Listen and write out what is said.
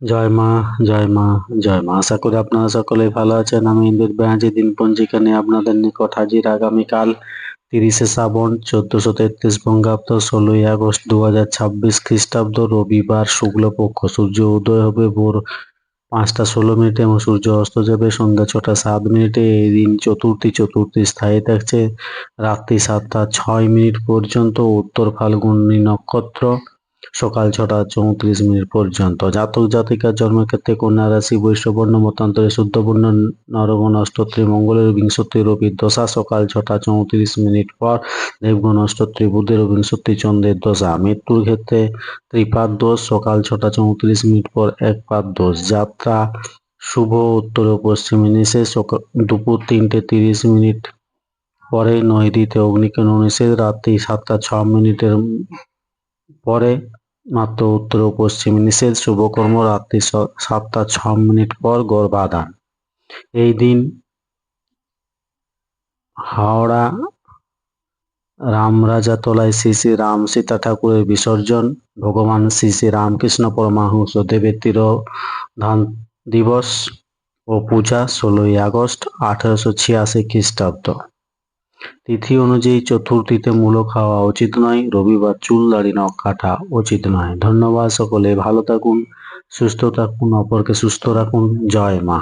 জয় মা, জয় মা, জয় মা। আশা করি আপনারা সকলেই ভালো আছেন। আমি ইন্দ্র ব্যানার্জি দিন পঞ্জিকা নিয়ে আপনাদের নিকট হাজির। আগামীকাল 30শে শ্রাবণ 1433 বঙ্গাব্দ 16ই আগস্ট 2026 খ্রিস্টাব্দ রবিবার শুক্লপক্ষ। সূর্য উদয় হবে ভোর 5টা 16 মিনিটে এবং সূর্য অস্ত যাবে সন্ধ্যা 6টা 7 মিনিটে। এই দিন চতুর্থী স্থায়ী থাকছে রাত্রি 7টা 6 মিনিট পর্যন্ত। উত্তর ফাল্গুনী নক্ষত্র সকাল 6টা 34 মিনিট পর্যন্ত। জাতক জাতিকার জন্মক্ষেত্রে কন্যা রাশি, বৈশ্যবর্ণ মতান্তরে শুদ্ধবর্ণ নরগণ অষ্টত্রী মঙ্গলের বিংশতি রবির দশা সকাল 6টা 34 মিনিট পর। দেবগণ অষ্টত্রী বুধের বিংশতি চন্দ্রের দশা। মৃত্যুর ক্ষেত্রে ত্রিপাদ দোষ সকাল 6টা 34 মিনিট পর একপাদ দোষ। যাত্রা শুভ উত্তর ও পশ্চিমে নিষেধ দুপুর 3টে 30 মিনিট পরে। নৈঋত্যে অগ্নিকেন্দ্র নিষেধ রাত্রি 7টা 6 মিনিটের পরে মাত্র। উত্তর ও পশ্চিমে নিষেধ। শুভকর্ম রাত্রি 7টা 6 মিনিট পর গর্ভাধান। এই দিন হাওড়া রামরাজাতলায় শ্রী শ্রী রাম সীতা ঠাকুরের বিসর্জন। ভগবান শ্রী শ্রী রামকৃষ্ণ পরমহংস দেবের তিরোধান দিবস ও পূজা 16ই আগস্ট 1886 খ্রিস্টাব্দ। তিথি অনুযায়ী চতুর্থীতে মূলো খাওয়া উচিত নয়। রবিবার চুল দাড়ি নখ কাটা উচিত নয়। ধন্যবাদ। সকলে ভালো থাকুন, সুস্থ থাকুন, অপরকে সুস্থ রাখুন। জয় মা।